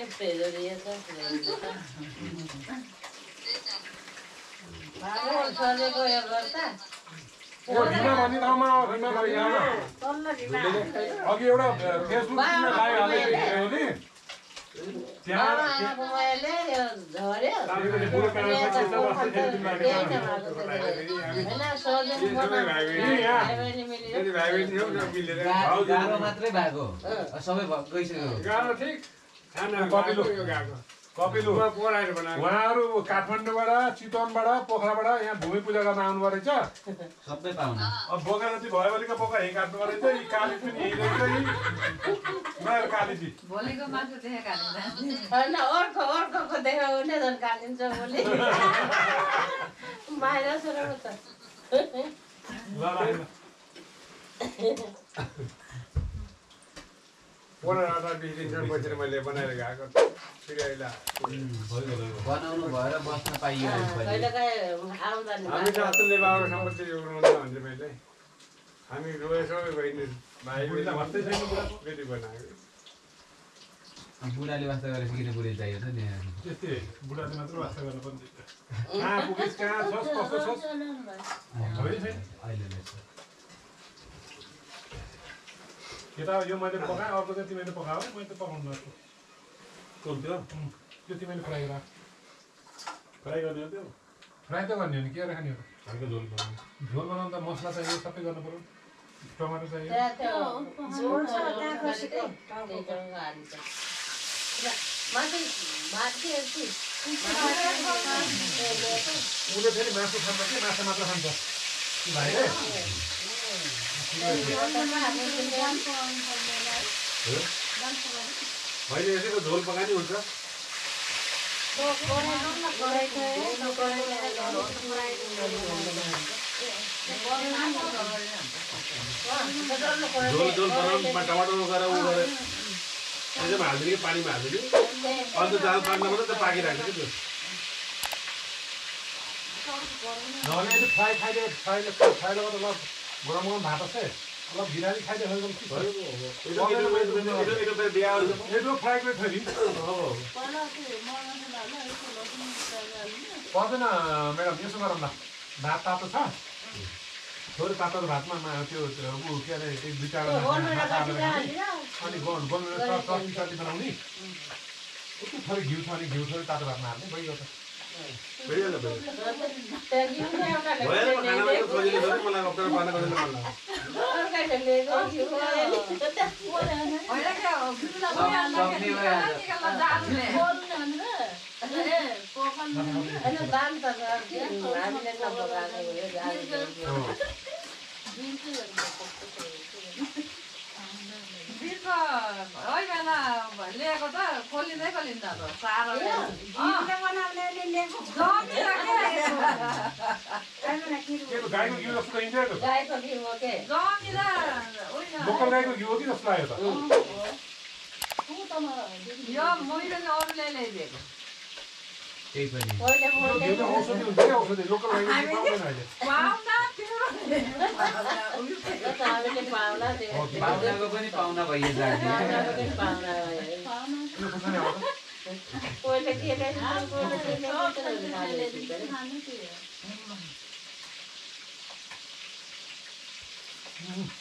छोडेको यो गर्दा अघि एउटा फेसबुकमा लगाइहाल्यो नि गाह्रो मात्रै भएको सबै गइसक्यो कपिलु उहाँहरू काठमाडौँबाट चितवनबाट पोखराबाट यहाँ भूमि पूजा गर्न आउनु रहेछ सबै पाउनु अब बोका जति भयो भनेको बोका यहीँ काट्नु रहेछ यी काली पनि यहीँ रहेछ यी नयाँ कालीजी भोलिको मासु त्यहाँ काटिन्छ होइन अर्को देख्यो भने झन् काटिन्छ भोलि बाहिर छोडेको त बसेर मैले बनाएर गएको बनाउनु भएर बस्न पाइयो हामी त अचल्य बाबाको सम्पत्ति जोड्नुहुन्छ भन्छु मैले हामी सबै बहिनी भाइ बेटी बनाएको बुढाले वास्ता गरेपछि किन बुढी चाहियो त नि त्यस्तै बुढाले मात्र वास्ता गर्न पर्ने कहाँ पुगिस् कहाँ छस् कस्तो छस् अहिले यो त यो मैले पकाएँ अर्को चाहिँ तिमीले पकाऊ मैले त पकाउनु नर्छु त्यो तिमीले फ्राई गर फ्राई गर्ने हो त्यो फ्राई त गर्ने हो नि के गरेर खाने हो हल्का झोल बनाउनु झोल बनाउनु त मसला चाहियो सबै गर्नु पऱ्यो टमाटर चाहियो उसले फेरि मासु खान्छ कि माछा मात्र खान्छ भाइले मैले यसैको झोल पकाए नि हुन्छ झोल बनाउनुमा टमाटर गरेर उ गरेर त्यसमा हाल्दिने कि पानीमा हाल्दिने अन्त दाल पाक्दा मात्रै त पाकिरहेको छ कि त्यो नभए फ्राई खाइदियो फ्राईले गर्दा ल गरम गरम भात আছে অলপ বিরানি খাইতে হৈ গল কি হয় এইটো ফ্রাই কৰি থৈ দিম पर्दैन म्याडम यसो गरौँ न भात तातो छ थोरै तातो भातमा त्यो उ के अरे एक दुईटा अनि गोलमेरा चटनी बनाउने थोरै घिउ छ अनि घिउ थोरै तातो भातमा हाल्ने भइगयो त भइहाल्यो ल्याएको त खोलिँदै खोलिन्छ त साह्रो गाईको घिउ जस्तो देखिन्छ गाईको घिउ हो के लोकल गाईको घिउ हो कि जस्तो लाग्यो त यो मैले अरूले ल्याइदिएको त्यही पनि औषधि हुन्छ क्या औषधि लोकल गाईको घिउ पाउँदैन अहिले पाहुनाको पनि पाहुना भइयो जाने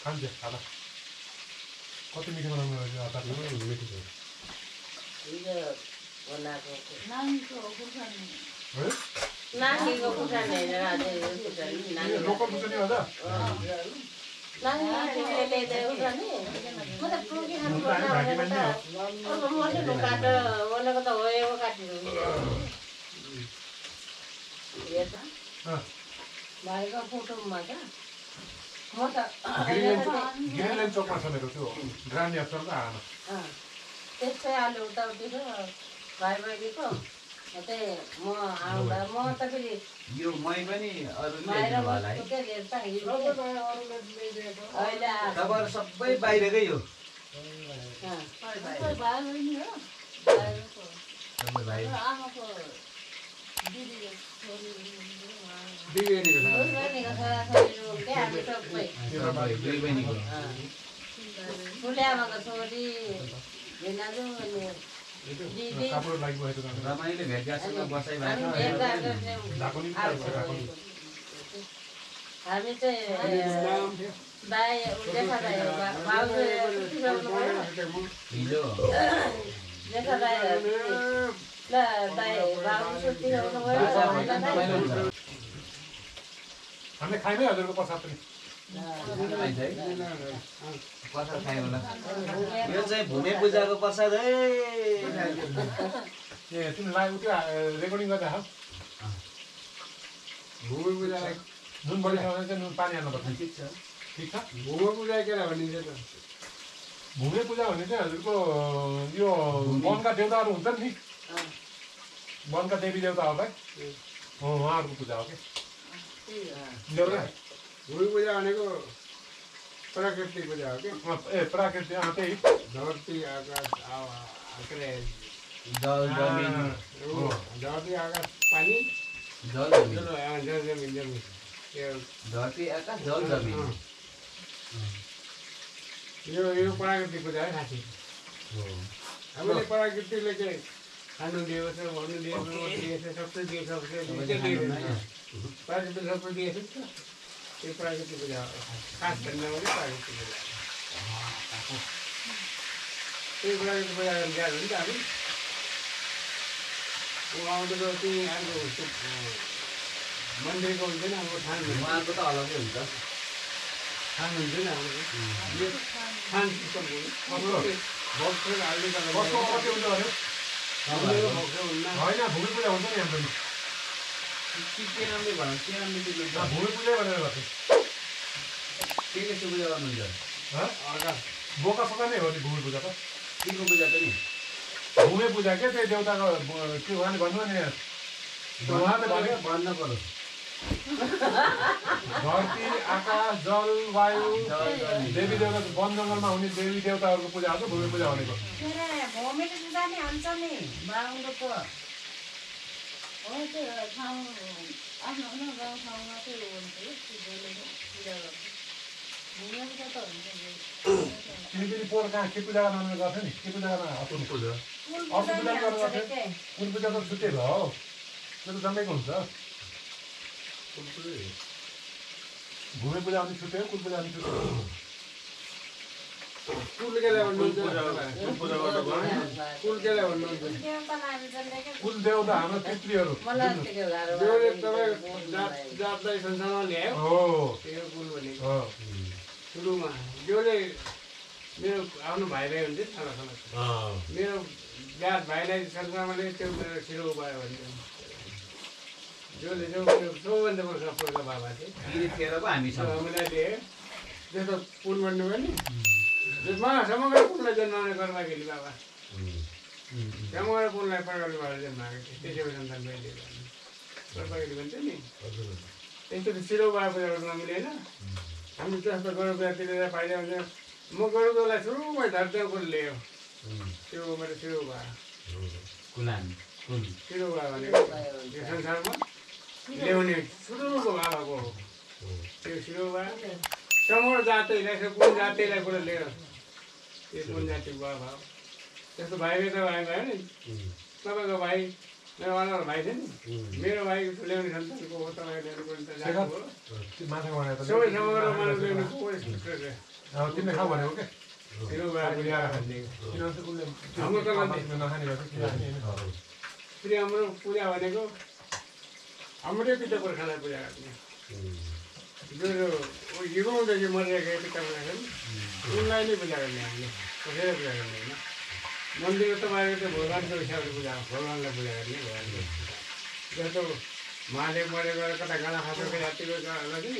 खान्छ खाना कति मिठो बनाउनु रहेछ अचार मिठो छ हिजो बनाएको नानीको खुर्सानी नानीको खुर्सानी हेरेर आज यो खुर्सानी नानी लोकल खुर्सानी हो त नानीले ल्याइदिएको छ नि म त टोकी खानु पर्छ भनेको त अब मसिनो काट भनेको त होएको काटिदिनु भाइको फोटोमा क्या म त ग्रिनल्यान्ड चोकमा छ मेरो त्यो ग्रान्ड यात्राको आमा त्यस्तै अलि उताउति छ भाइ बहिनीको त्यही म आउँदा म त फेरि यो मै पनि अरूले बाहिर दिनु होला है बस्छु के हेर्छ अहिले तपाईँहरू सबै बाहिरकै हो भाइ बहिनी हो सबै भाइ आमाको दिदीको छोरी बहिनीको छोराछोरीहरू क्या हामी सबै सबै दुई बहिनीको ठुले आमाको छोरी भिनाजु अनि दिदी कापड लागिरहेको छ रमाइलो भेटघाटसँग बसाइ हामी भएको भेटघाट गर्ने हामी चाहिँ दाइ देखा दाइ भाउजू छुट्टिसक्नु भयो हिजो देखा दाइ ल दाइ भाउजू छुट्टिसक्नु भयो हामीले खाइमै हजुरको प्रसाद पनि प्रसाद खायो होला यो चाहिँ भूमि पूजाको प्रसाद है ए तिमीलाई उयो रेकर्डिङ गर्दा हो भूमि पूजालाई नुन बढी छ भने चाहिँ नुन पानी हाल्नुपर्छ ठिक छ ठिक छ भूमि पूजा के भनिन्छ त भूमि पूजा भन्ने चाहिँ हजुरको यो वनका देवताहरू हुन्छन् नि वनका देवी देवताहरूलाई उहाँहरूको पूजा हो कि भूमि पूजा भनेको प्राकृतिक पूजा हो कि ए प्राकृतिक त्यही धरती आकाश के अरे जल जमिन धरती आकाश पानी जल जमिन जमिन यो धरती आकाश जल जमिन यो प्राकृतिक पूजा है खासै हामीले प्रकृतिले चाहिँ खानु दिएको छ भन्नु दिएको छ सबै दिएको छ प्राकृतिक सबै दिएको छ यो प्राकृतिक पूजा हो खास भन्दा पनि प्राकृतिक पूजा त्यही प्राकृतिक पूजा गर्न जानु नि त हामी आउँदो चाहिँ अर्को मन्दिरको हुन्छ नि अब थान उहाँको त अलग्गै हुन्छ थान हुन्छ नि हाम्रो यो थान सिस्टम हो भक्तहरू हाल्ने कसको कति हुन्छ भने होइन भूमि पूजा हुन्छ नि हाम्रो के नामले भनौँ के नामले दिनुहुन्छ भूमि पूजा भनेर गर्छ के पूजा गर्नुहुन्छ बोका सोका नै हो नि भूमि पूजा त केको पूजा पनि भूमि पूजा के त्यही देउताको के उहाँले भन्नु नि उहाँले भने भन्न पर्यो धरती आकाश जल वायु देवी देवता वन जङ्गलमा हुने देवी देवताहरूको पूजा हो भूमि पूजा भनेको भूमि पूजा नि हुन्छ नि बाहुनको हो त्यो ठाउँ आफ्नो आफ्नो गाउँ ठाउँमा चाहिँ हुन्छ पूजा गर्छ भूमि पूजा त हुन्छ तिमी पनि पोहोर कहाँ के पूजा गर्न गर्थ्यो नि के पूजा गर्न अर्को पूजा अर्को पूजा गर्न गर्थ्यो कुन पूजा त छुट्टै भयो हौ त्यो त जम्मैको हुन्छ भूमि पूजा पनि छुट्टै हो कुन पूजा पनि छुट्टै हो कुल केलाई भन्नुहुन्छ कुल केलाई भन्नुहुन्छ कुल देवता हाम्रो पितृहरू जसले तपाईँ जातलाई संसारमा ल्यायो हो त्यो कुल भनेको हो सुरुमा जसले मेरो आफ्नो भाइलाई हुन्छ सानो सानो मेरो जात भाइलाई संसारमा ल्यायो त्यो मेरो छिरो भयो भन्छ जसले चाहिँ मेरो सबभन्दा मेरो सपोर्टको बाबा चाहिँ गिरिखेर पो हामी छौँ हामीलाई दिए जस्तो पुल भन्नुभयो नि समग्र पुललाई जन्माउने गर्दाखेरि बाबा समग्र पुललाई प्रगति भएर जन्माएको थिएँ त्यसैको सन्तान मैले गर्दाखेरि भन्छ नि त्यस्तो सिरो बाबा पूजा गर्नु मिलेन हामी जस्तो गरु पूजा तिरेर पाइदियो भने म गरुलाई सुरुमै धर्तीको ल्यायो त्यो मेरो सिरो बा कुलान कुल सिरो बा भनेको यो संसारमा ल्याउने सुरुको बाबाको त्यो सिरो बा समग्र जातैलाई कुन जातिलाई कुरा लिएर त्यो कुन जातिको बाबा हो त्यस्तो भाइले त भाइ भयो नि तपाईँको भाइ मेरो वालाको भाइ थियो नि मेरो भाइको ल्याउने सन्तानको हो तपाईँको ल्याउनु पर्ने त जातको हो माछा बनाएर सबै समग्र मानव ल्याउनु को तिमीले खाऊ भनेको के तिरो गएर ल्याएर खाने फेरि हाम्रो पूजा भनेको हाम्रै पिताको खाना पूजा गर्ने जो युगौँदेखि मरिरहेको पिताको खाना उनलाई नै पूजा गर्ने हामीले कसैले पूजा गर्ने होइन मन्दिरमा तपाईँको चाहिँ भगवान्को हिसाबले पूजा भगवान्लाई पूजा गर्ने भगवान्को जस्तो महादेव मरेर गएर कता गाँडा खाएको जातिको होला कि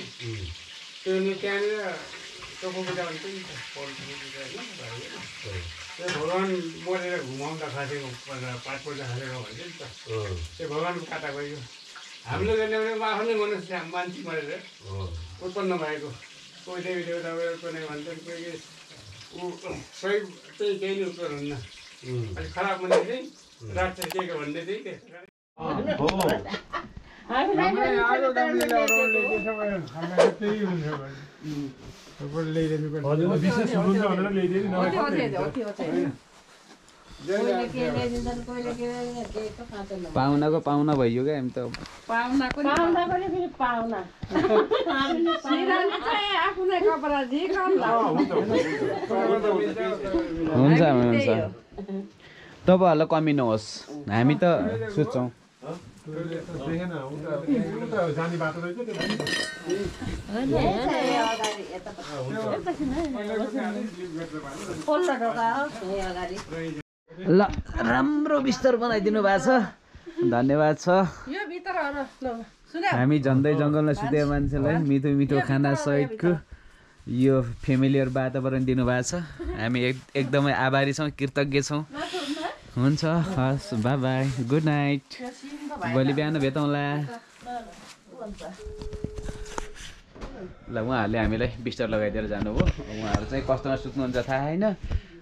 त्यो नि त्यहाँनिर टोको पूजा भन्छ नि त्यो भगवान् मरेर घुमाउँदा खासेको पाठ पूजा खासेको भन्छ नि त त्यो भगवान्को कता गयो हामीले गर्ने भने आफ्नै मनुष्य मान्छे मरेर उत्पन्न भएको कोही देवी देवता उत्पन्न भन्छन् कोही सही त्यही केही नै उत्पन्न हुन्न अलिक खराब मान्छे चाहिँ राक्षस दिएको भन्ने चाहिँ पाहुनाको पाहुना भइयो क्या हामी त हुन्छ हुन्छ तपाईँहरूलाई कमी नहोस् हामी त सुत्छौँ जाने बाटो रहेछ ल राम्रो बिस्तर बनाइदिनु भएको छ धन्यवाद छ हामी झन्डै जङ्गलमा सुतेको मान्छेलाई मिठो मिठो खाना सहितको यो फेमिलियर वातावरण दिनुभएको छ हामी एकदमै आभारी छौँ कृतज्ञ छौँ हुन्छ हस् बाई बाई गुड नाइट भोलि बिहान भेटौँला ल उहाँहरूले हामीलाई बिस्तर लगाइदिएर जानुभयो उहाँहरू चाहिँ कस्तोमा सुत्नुहुन्छ थाहा छैन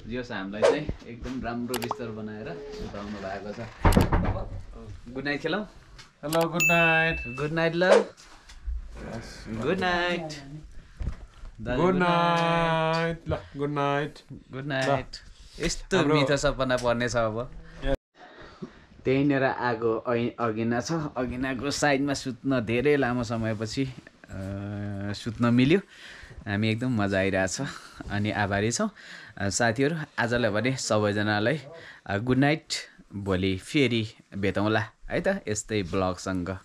जियोस् हामीलाई चाहिँ एकदम राम्रो बिस्तर बनाएर सुताउनु भएको छ गुड नाइट खेलौँ hello good night good night ल गुड नाइट गुड नाइट ल गुड नाइट गुड नाइट यस्तो मिठो सपना पर्नेछ अब त्यहीँनिर आगो अगिना छ अगिनाको साइडमा सुत्न धेरै लामो समयपछि सुत्न मिल्यो हामी एकदम मजा आइरहेछ अनि आभारी छौँ साथीहरू आजलाई भने सबैजनालाई गुड नाइट भोलि फेरि भेटौँला है त यस्तै ब्लगसँग